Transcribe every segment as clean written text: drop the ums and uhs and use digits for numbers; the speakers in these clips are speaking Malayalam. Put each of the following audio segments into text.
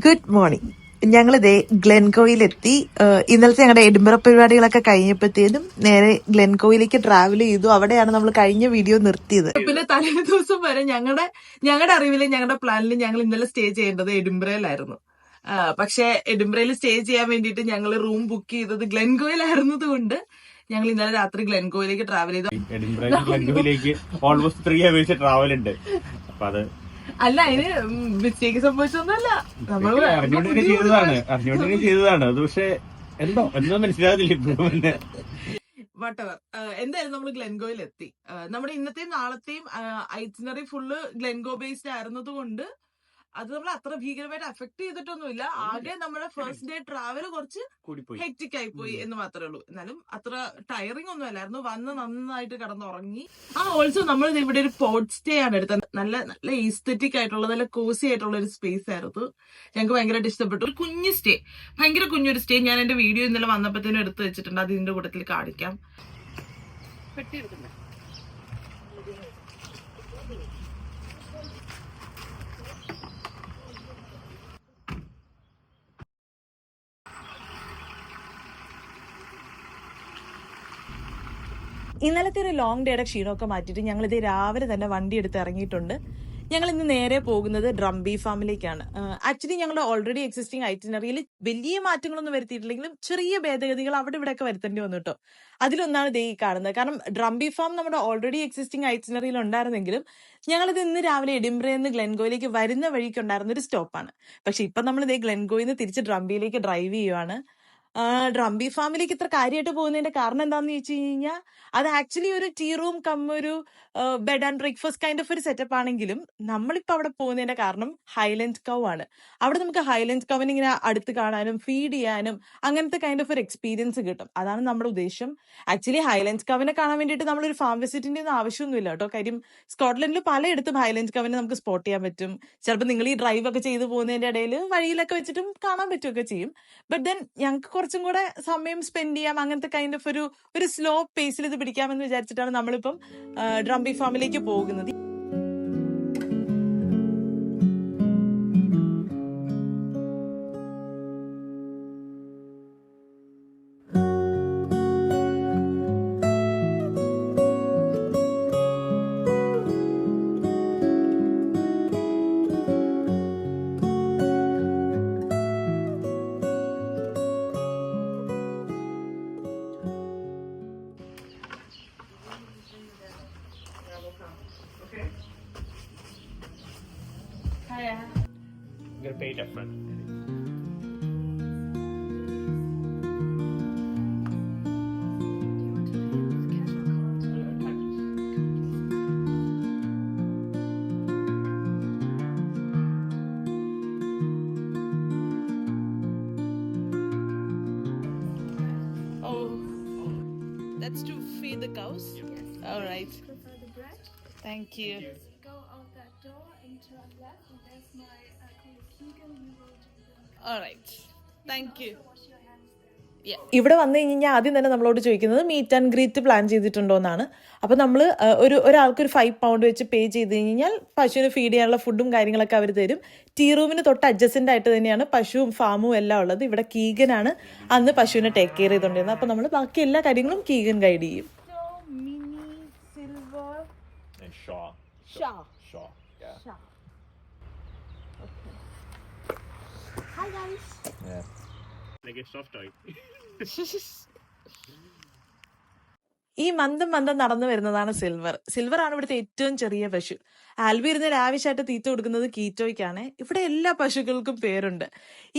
Good morning. ഞങ്ങളിതേ ഗ്ലെൻകോയിലെത്തി. ഇന്നലത്തെ ഞങ്ങളുടെ എഡിൻബറ പരിപാടികളൊക്കെ കഴിഞ്ഞപ്പോഴത്തേനും നേരെ ഗ്ലെൻകോയിലേക്ക് ട്രാവൽ ചെയ്തു. അവിടെയാണ് നമ്മൾ കഴിഞ്ഞ വീഡിയോ നിർത്തിയത്. പിന്നെ തലേ ദിവസം വരെ ഞങ്ങളുടെ അറിവില് ഞങ്ങളുടെ പ്ലാനിൽ ഞങ്ങൾ ഇന്നലെ സ്റ്റേ ചെയ്യേണ്ടത് എഡിൻബറയിലായിരുന്നു. പക്ഷെ എഡിൻബറയിൽ സ്റ്റേ ചെയ്യാൻ വേണ്ടിയിട്ട് ഞങ്ങൾ റൂം ബുക്ക് ചെയ്തത് ഗ്ലെൻകോയിലായിരുന്നത് കൊണ്ട് ഞങ്ങൾ ഇന്നലെ രാത്രി ഗ്ലെൻകോയിലേക്ക് ട്രാവൽ ചെയ്തു. ഗ്ലെൻകോയിലേക്ക് ഓൾമോസ്റ്റ് 3 hours ട്രാവൽ ഉണ്ട്. അപ്പൊ അത് അല്ല, അതിന് മിസ്റ്റേക്ക് സംഭവിച്ചൊന്നുമല്ല, നമ്മൾ അറിഞ്ഞോണ്ടിനെ ചെയ്തതാണ് അത്. പക്ഷെ എന്തോ മനസ്സിലാകുന്നില്ല ഇപ്പോഴും. വട്ടവർ എന്തായാലും നമ്മൾ ഗ്ലെൻഗോയിൽ എത്തി. നമ്മുടെ ഇന്നത്തെയും നാളത്തെയും ഐറ്റിനറി ഫുള്ള് ഗ്ലെൻഗോ ബേസ്ഡ് ആയിരുന്നത് കൊണ്ട് അത് നമ്മൾ അത്ര ഭീകരമായിട്ട് അഫക്ട് ചെയ്തിട്ടൊന്നുമില്ല. ആകെ നമ്മുടെ ഫസ്റ്റ് ഡേ ട്രാവൽ കുറച്ച് ഹെക്റ്റിക് ആയി പോയി എന്ന് മാത്രമേ ഉള്ളൂ. എന്നാലും അത്ര ടയറിംഗ് ഒന്നും അല്ലായിരുന്നു. വന്ന് നന്നായിട്ട് കിടന്നുറങ്ങി. ഓൾസോ നമ്മൾ ഇവിടെ ഒരു പോർട്ട് സ്റ്റേ ആണ് എടുത്തത്. നല്ല നല്ല ഈസ്തെറ്റിക് ആയിട്ടുള്ള നല്ല കോസി ആയിട്ടുള്ള ഒരു സ്പേസ് ആയിരുന്നു. ഞങ്ങൾക്ക് ഭയങ്കരമായിട്ട് ഇഷ്ടപ്പെട്ടു. ഒരു കുഞ്ഞു സ്റ്റേ, ഭയങ്കര കുഞ്ഞൊരു സ്റ്റേ. ഞാൻ എന്റെ വീഡിയോ ഇന്നലെ വന്നപ്പോഴത്തേനും എടുത്ത് വെച്ചിട്ടുണ്ട്. അത് ഇതിന്റെ കൂട്ടത്തിൽ കാണിക്കാം. പെട്ടി എടുക്കണ്ടേ? ഇന്നലത്തെ ഒരു ലോങ് ഡേയുടെ ക്ഷീണമൊക്കെ മാറ്റിയിട്ട് ഞങ്ങളിത് രാവിലെ തന്നെ വണ്ടി എടുത്ത് ഇറങ്ങിയിട്ടുണ്ട്. ഞങ്ങൾ ഇന്ന് നേരെ പോകുന്നത് ഡ്രംബി ഫാമിലേക്കാണ്. ആക്ച്വലി ഞങ്ങളുടെ ഓൾറെഡി എക്സിസ്റ്റിംഗ് ഐറ്റിനറിയിൽ വലിയ മാറ്റങ്ങളൊന്നും വരുത്തിയിട്ടില്ലെങ്കിലും ചെറിയ ഭേദഗതികൾ അവിടെ ഇവിടെയൊക്കെ വരുത്തേണ്ടി വന്നു കേട്ടോ. അതിലൊന്നാണ് ദേ ഈ കാണുന്നത്. കാരണം ഡ്രംബി ഫാം നമ്മുടെ ഓൾറെഡി എക്സിസ്റ്റിംഗ് ഐറ്റിനറിയിൽ ഉണ്ടായിരുന്നെങ്കിലും ഞങ്ങളിത് ഇന്ന് രാവിലെ എഡിൻബറയിൽ നിന്ന് ഗ്ലെൻഗോയിലേക്ക് വരുന്ന വഴിക്ക് ഉണ്ടായിരുന്ന ഒരു സ്റ്റോപ്പാണ്. പക്ഷെ ഇപ്പം നമ്മൾ ഇതേ ഗ്ലെൻഗോയിൽ നിന്ന് തിരിച്ച് ഡ്രംബിയിലേക്ക് ഡ്രൈവ് ചെയ്യുവാണ്. ഡ്രംബി ഫാമിലേക്ക് ഇത്ര കാര്യമായിട്ട് പോകുന്നതിന്റെ കാരണം എന്താണെന്ന് ചോദിച്ചു കഴിഞ്ഞാൽ അത് ആക്ച്വലി ഒരു ടീ റൂം കം ഒരു bed and breakfast kind of ഒരു സെറ്റപ്പ് ആണെങ്കിലും നമ്മളിപ്പോൾ അവിടെ പോകുന്നതിന്റെ കാരണം ഹൈലൻഡ് കൗ ആണ്. അവിടെ നമുക്ക് ഹൈലൻഡ് കൗവിനെ ഇങ്ങനെ അടുത്ത് കാണാനും ഫീഡ് ചെയ്യാനും അങ്ങനത്തെ കൈൻഡ് ഓഫ് ഒരു എക്സ്പീരിയൻസ് കിട്ടും. അതാണ് നമ്മുടെ ഉദ്ദേശം. ആക്ച്വലി ഹൈലൻഡ് കൗവിനെ കാണാൻ വേണ്ടിയിട്ട് നമ്മളൊരു ഫാം വിസിറ്റിന്റെ ഒന്നും ആവശ്യമൊന്നുമില്ല കേട്ടോ. കാര്യം സ്കോട്ട്ലൻഡിൽ പലയിടത്തും ഹൈലൻഡ് കൗവിനെ നമുക്ക് സ്പോട്ട് ചെയ്യാൻ പറ്റും. ചിലപ്പോൾ നിങ്ങൾ ഈ ഡ്രൈവ് ഒക്കെ ചെയ്തു പോകുന്നതിന്റെ ഇടയിൽ വഴിയിലൊക്കെ വെച്ചിട്ടും കാണാൻ പറ്റുകയൊക്കെ ചെയ്യും. ബട്ട് ദെൻ ഞങ്ങൾക്ക് കുറച്ചും കൂടെ സമയം സ്പെൻഡ് ചെയ്യാം, അങ്ങനത്തെ കൈൻഡ് ഓഫ് ഒരു സ്ലോ പേസിൽ ഇത് പിടിക്കാമെന്ന് വിചാരിച്ചിട്ടാണ് നമ്മളിപ്പം ഡ്രംബി ഫാമിലേക്ക് പോകുന്നത്. I'm gonna pay different. Oh, that's to feed the cows? Yes. All right. Prefer the bread? Thank you. Go out that door and turn left, and there's my colleague Keegan. He will do the. All right. Thank you. Wash your hands there. ഇവിടെ വന്നു കഴിഞ്ഞാൽ ആദ്യം തന്നെ നമ്മളോട് ചോദിക്കുന്നത് മീറ്റ് ആൻഡ് ഗ്രീറ്റ് പ്ലാൻ ചെയ്തിട്ടുണ്ടോ എന്നാണ്. അപ്പോൾ നമ്മൾ ഒരാൾക്ക് ഒരു 5 pound വെച്ച് പേ ചെയ്ത് കഴിഞ്ഞാൽ പശുവിന് ഫീഡ് ചെയ്യാനുള്ള ഫുഡും കാര്യങ്ങളൊക്കെ അവർ തരും. ടീ റൂമിന് തൊട്ട് അഡ്ജസ്റ്റൻ്റ് ആയിട്ട് തന്നെയാണ് പശുവും ഫാമും എല്ലാം ഉള്ളത്. ഇവിടെ കീഗനാണ് അന്ന് പശുവിനെ ടേക്ക് കെയർ ചെയ്തുകൊണ്ടിരുന്നത്. അപ്പോൾ നമ്മൾ ബാക്കി എല്ലാ കാര്യങ്ങളും കീഗൻ ഗൈഡ് ചെയ്യും. And Shaw. Yeah. Okay. Hi guys. Yeah. Like a soft toy. ഈ മന്ദം നടന്നു വരുന്നതാണ് സിൽവർ ആണ് ഇവിടുത്തെ ഏറ്റവും ചെറിയ പശു. ആൽബി ഇരുന്ന് ലാവിഷായിട്ട് തീറ്റ കൊടുക്കുന്നത് കീറ്റോയ്ക്കാണ്. ഇവിടെ എല്ലാ പശുക്കൾക്കും പേരുണ്ട്.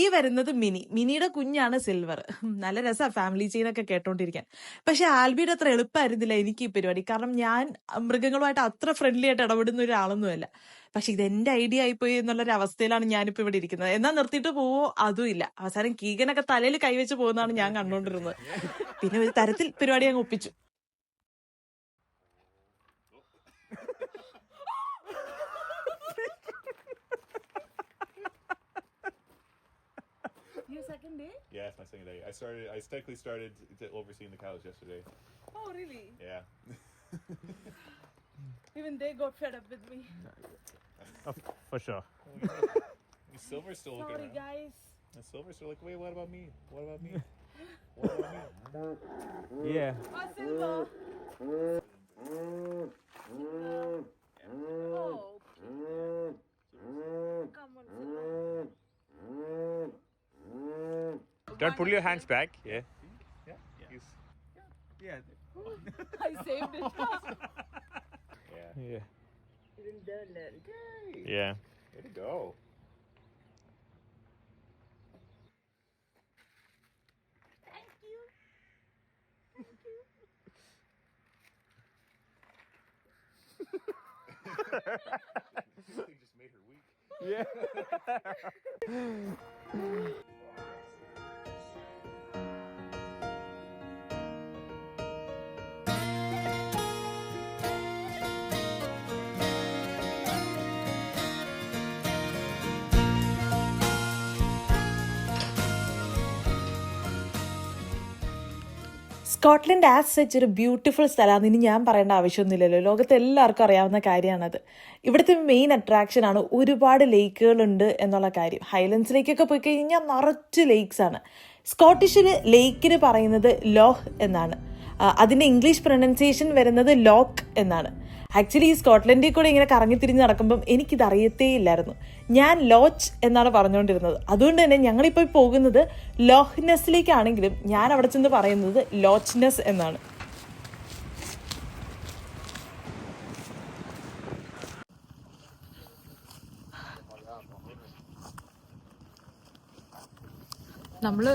ഈ വരുന്നത് മിനിയുടെ കുഞ്ഞാണ് സിൽവർ. നല്ല രസമാണ് ഫാമിലി ചെയിനൊക്കെ കേട്ടോണ്ടിരിക്കാൻ. പക്ഷെ ആൽബിയുടെ അത്ര എളുപ്പമായിരുന്നില്ല എനിക്ക് ഈ പരിപാടി. കാരണം ഞാൻ മൃഗങ്ങളുമായിട്ട് അത്ര ഫ്രണ്ട്ലി ആയിട്ട് ഇടപെടുന്ന ഒരാളൊന്നുമല്ല. പക്ഷെ ഇത് എന്റെ ഐഡിയ ആയിപ്പോയി എന്നുള്ളൊരു അവസ്ഥയിലാണ് ഞാനിപ്പോ ഇവിടെ ഇരിക്കുന്നത്. എന്നാ നിർത്തിയിട്ട് പോവോ അതും ഇല്ല. അവസാനം കീഗനൊക്കെ തലയിൽ കൈവച്ച് പോകുന്നതാണ് ഞാൻ കണ്ടോണ്ടിരുന്നത്. പിന്നെ ഒരു തരത്തിൽ പരിപാടി അങ്ങ് ഒപ്പിച്ചു. Your second day? Yeah, it's my second day. I technically started overseeing the cows yesterday. Oh really? Yeah. Even they got fed up with me. For sure. Silver's still looking Sorry, around. guys. And Silver's still like, wait, what about me? What about me? What about me? Yeah. Oh, Silver. Oh, come on, Silver. Don't pull your hands back. Yeah. Yeah. He's, Yeah. I saved it. yeah. Yeah. Yeah. Way to go. This thing just made her weak. Yeah. Scotland as such ഒരു ബ്യൂട്ടിഫുൾ സ്ഥലമാണ്. ഇനി ഞാൻ പറയേണ്ട ആവശ്യമൊന്നുമില്ലല്ലോ, ലോകത്ത് എല്ലാവർക്കും അറിയാവുന്ന കാര്യമാണത്. ഇവിടുത്തെ മെയിൻ അട്രാക്ഷനാണ് ഒരുപാട് ലേക്കുകളുണ്ട് എന്നുള്ള കാര്യം. ഹൈലൻഡ്സ് ലേക്കൊക്കെ പോയി കഴിഞ്ഞാൽ നിറച്ച് ലേക്സ് ആണ്. സ്കോട്ടിഷിൽ ലേക്കിന് പറയുന്നത് ലോഹ് എന്നാണ്. അതിൻ്റെ ഇംഗ്ലീഷ് പ്രൊനൗൺസിയേഷൻ വരുന്നത് ലോക്ക് എന്നാണ്. ആക്ച്വലി ഈ സ്കോട്ട്ലൻഡിൽ കൂടെ ഇങ്ങനെ കറങ്ങിത്തിരിഞ്ഞ് നടക്കുമ്പം എനിക്കിത് അറിയത്തേ ഇല്ലായിരുന്നു. ഞാൻ ലോച്ച് എന്നാണ് പറഞ്ഞുകൊണ്ടിരുന്നത്. അതുകൊണ്ട് തന്നെ ഞങ്ങളിപ്പോൾ പോകുന്നത് ലോഹ്നെസ്സിലേക്കാണെങ്കിലും ഞാൻ അവിടെ ചെന്ന് പറയുന്നത് ലോച്ച്നെസ് എന്നാണ്. നമ്മൾ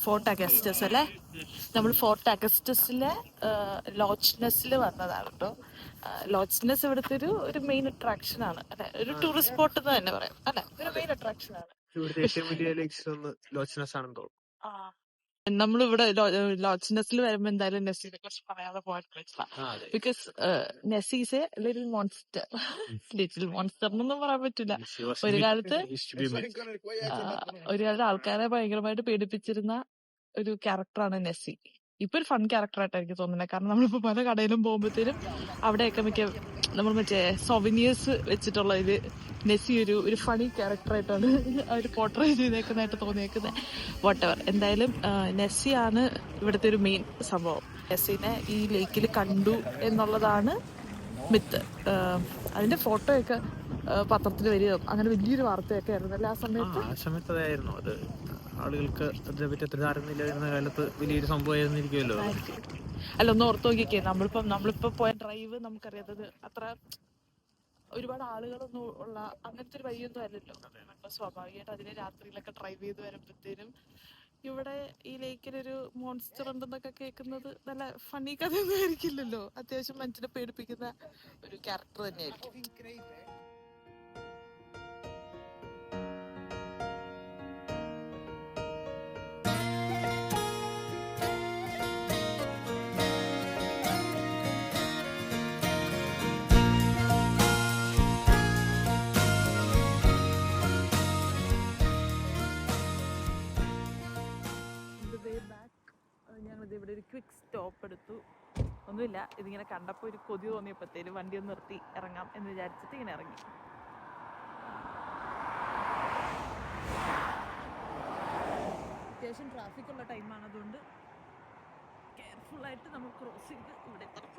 ഫോർട്ട് അഗസ്റ്റസ് അല്ലേ, നമ്മൾ ഫോർട്ട് അഗസ്റ്റസിലെ ലോച്ച്നെസ്സിൽ വന്നതാണ് കേട്ടോ. ലോച്ച്നെസ് ഇവിടുത്തെ ഒരു മെയിൻ അട്രാക്ഷൻ ആണ് അല്ലെ, ഒരു ടൂറിസ്റ്റ് സ്പോട്ട് എന്ന് തന്നെ പറയാം അല്ലെ, ഒരു മെയിൻ അട്രാക്ഷൻ ആണ്. ഇവിടുത്തെ ഏറ്റവും വലിയ ലേക്സ് ഒന്ന് ലോച്ച്നെസ് ആണെന്ന് തോന്നുന്നു. നമ്മളിവിടെ ലോച്ച്നെസ്സിൽ വരുമ്പോ എന്തായാലും നെസ്സിനെ കുറിച്ച് പറയാതെ പോകാൻ പറ്റില്ല. Because Nessy is A little monster. Little monster എന്നൊന്നും പറയാൻ പറ്റില്ല. ഒരു കാലത്ത് ആൾക്കാരെ ഭയങ്കരമായിട്ട് പേടിപ്പിച്ചിരുന്ന ഒരു ക്യാരക്ടറാണ് നെസ്സി. ഇപ്പൊ ഒരു ഫൺ ക്യാരക്ടറായിട്ട് എനിക്ക് തോന്നുന്നത്. കാരണം നമ്മളിപ്പോ പല കടയിലും പോകുമ്പോഴത്തേനും അവിടെയൊക്കെ നമ്മൾ മറ്റേ സൊവനിയേഴ്സ് വെച്ചിട്ടുള്ള ഒരു നെസ്സി ഒരു ഫണി ക്യാരക്ടറായിട്ടാണ് അവർ പോർട്രേ ചെയ്തേക്കുന്നതായിട്ട് തോന്നിയേക്കുന്നത്. വോട്ടെവർ, എന്തായാലും നെസ്സിയാണ് ഇവിടുത്തെ ഒരു മെയിൻ സംഭവം. നെസ്സിനെ ഈ ലേക്കിൽ കണ്ടു എന്നുള്ളതാണ് മിത്ത്. അതിന്റെ ഫോട്ടോയൊക്കെ പത്രത്തിൽ വരികയും അങ്ങനെ വലിയൊരു വാർത്തയൊക്കെ ആയിരുന്നല്ലേ ആ സമയത്ത്. ആ സമയത്ത് അതായിരുന്നു അത്. ആളുകൾക്ക് അതിനെപ്പറ്റി അത്ര ധാരണയില്ലായിരുന്ന കാലത്ത് വലിയൊരു സംഭവമായിരുന്നിരിക്കുമല്ലോ. അല്ല, ഒന്ന് ഓർത്ത് നോക്കിക്കേ, നമ്മളിപ്പോ പോയ ഡ്രൈവ് നമുക്കറിയാത്തത് അത്ര ഒരുപാട് ആളുകളൊന്നും ഉള്ള അങ്ങനത്തെ ഒരു വഴിയൊന്നും അല്ലല്ലോ. അപ്പൊ സ്വാഭാവികമായിട്ട് അതിനെ രാത്രിയിലൊക്കെ ഡ്രൈവ് ചെയ്ത് വരുമ്പോഴത്തേനും ഇവിടെ ഈ ലേക്കിലൊരു മോൺസ്റ്റർ ഉണ്ടെന്നൊക്കെ കേൾക്കുന്നത് നല്ല ഫണ്ണി കഥയൊന്നും ആയിരിക്കില്ലല്ലോ. അത്യാവശ്യം മനുഷ്യനെ പേടിപ്പിക്കുന്ന ഒരു ക്യാരക്ടർ തന്നെയായിരിക്കും. ഞങ്ങളിത് ഇവിടെ ഒരു ക്വിക്ക് സ്റ്റോപ്പ് എടുത്തു. ഒന്നുമില്ല, ഇതിങ്ങനെ കണ്ടപ്പോൾ ഒരു കൊതി തോന്നിയപ്പോഴത്തേലും വണ്ടി ഒന്ന് നിർത്തി ഇറങ്ങാം എന്ന് വിചാരിച്ചിട്ട് ഇങ്ങനെ ഇറങ്ങി. അത്യാവശ്യം ട്രാഫിക് ഉള്ള ടൈമാണ്, അതുകൊണ്ട് കെയർഫുള്ളായിട്ട് നമ്മൾ ക്രോസ് ചെയ്ത് ഇവിടെ എത്തണം.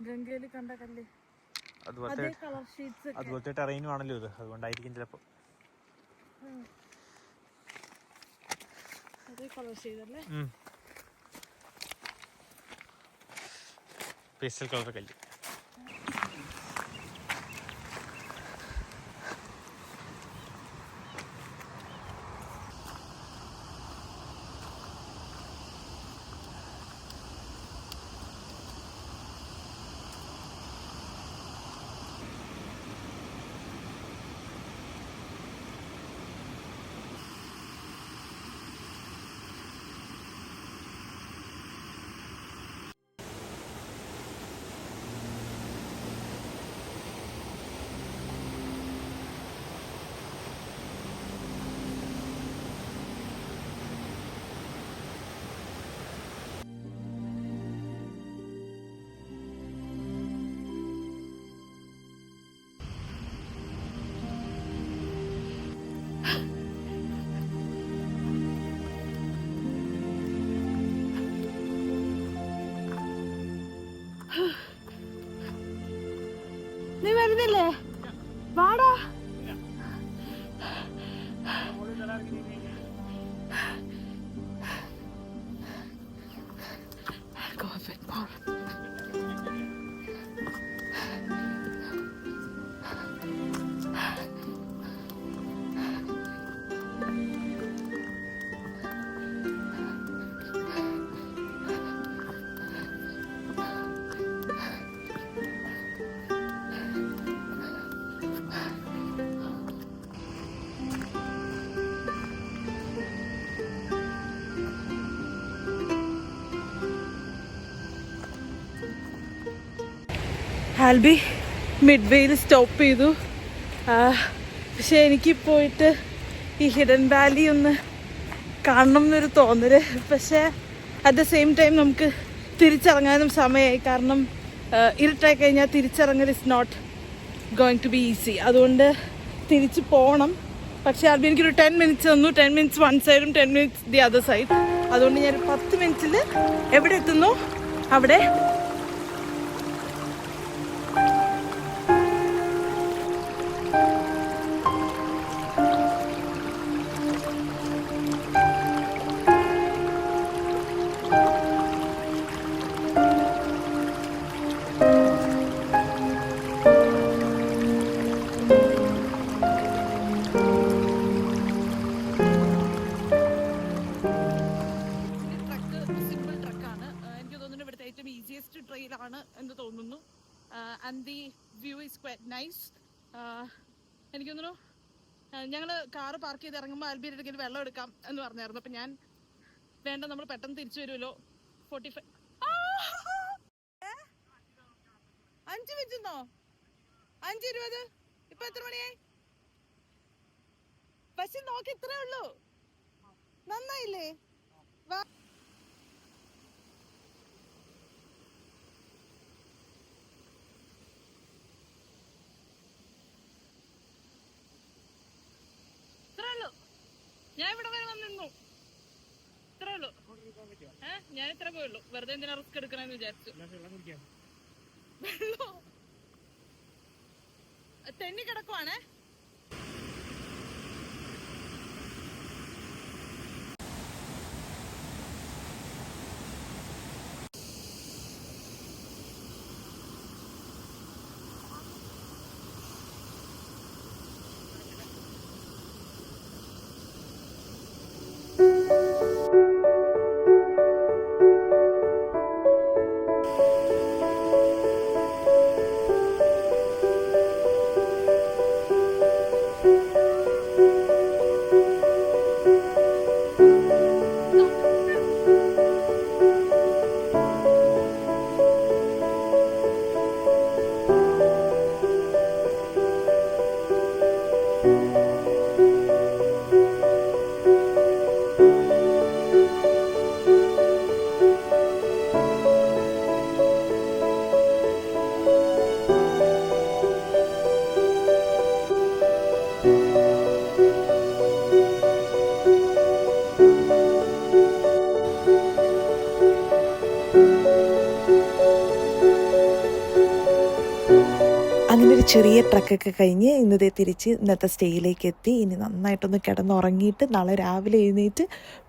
ഗംഗയില് കണ്ട കല്ല് അതുപോലത്തെ കളർ ഷീറ്റ്സ് അതുപോലത്തെ ടെറൈനും ആണല്ലോ ഇത്, അതുകൊണ്ടായിരിക്കും ചിലപ്പോൾ. അതേ കളർ ഷീറ്റല്ലേ. പേസ്റ്റൽ കളർ കല്ല്. നീ വരുന്നില്ലേ? വാടാ. Go a bit more. ആൽബി മിഡ് വേയിൽ സ്റ്റോപ്പ് ചെയ്തു. പക്ഷെ എനിക്ക് പോയിട്ട് ഈ ഹിഡൻ വാലി ഒന്ന് കാണണം എന്നൊരു തോന്നല്. പക്ഷേ അറ്റ് ദ സെയിം ടൈം നമുക്ക് തിരിച്ചിറങ്ങാനും സമയമായി. കാരണം ഇരുട്ടായി കഴിഞ്ഞാൽ തിരിച്ചിറങ്ങൽ is not going to be easy. അതുകൊണ്ട് തിരിച്ച് പോകണം. പക്ഷേ ആൽബി എനിക്കൊരു 10 മിനിറ്റ്സ് തന്നു. 10 മിനിറ്റ്സ് വൺ സൈഡും 10 മിനിറ്റ്സ് ദി അതർ സൈഡ്. അതുകൊണ്ട് ഞാൻ 10 മിനിറ്റ്സിൽ എവിടെ എത്തുന്നു അവിടെ ട്രെയിലാണ് എന്ന് തോന്നുന്നു. And the view is quite nice. എനിക്ക് തോന്നുന്നു ഞങ്ങൾ കാറ് പാർക്ക് ചെയ്ത് ഇറങ്ങുമ്പോൾ ആൽബിയുടെ അടുക്കൽ വെള്ളം എടുക്കാം എന്ന് പറഞ്ഞായിരുന്നു. അപ്പം ഞാൻ വേണ്ട, നമ്മൾ പെട്ടെന്ന് തിരിച്ചു വരുമല്ലോ. 45 5 മിനിറ്റ് 5:20. ഇപ്പൊ എത്ര മണിയായി? പക്ഷെ നോക്കി ഇത്രേ ഉള്ളൂ. നന്നായില്ലേ? ഞാൻ ഇവിടെ വരെ വന്നിരുന്നു. ഇത്രേ ഉള്ളൂ. ഞാൻ ഇത്ര പോയുള്ളൂ. വെറുതെ എന്തിനാ റിസ്ക് എടുക്കണമെന്ന് വിചാരിച്ചു. വെള്ളം തെന്നി കിടക്കുവാണേ. ചെറിയ ട്രക്കൊക്കെ കഴിഞ്ഞ് ഇന്നത്തെ തിരിച്ച് ഇന്നത്തെ സ്റ്റേയിലേക്ക് എത്തി. ഇനി നന്നായിട്ടൊന്ന് കിടന്നുറങ്ങിയിട്ട് നാളെ രാവിലെ എഴുന്നേറ്റ്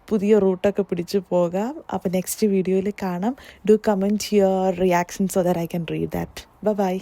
പുതിയ റൂട്ടൊക്കെ പിടിച്ച് പോകാം. അപ്പോൾ നെക്സ്റ്റ് വീഡിയോയിൽ കാണാം. Do comment your reaction so that I can read that. By.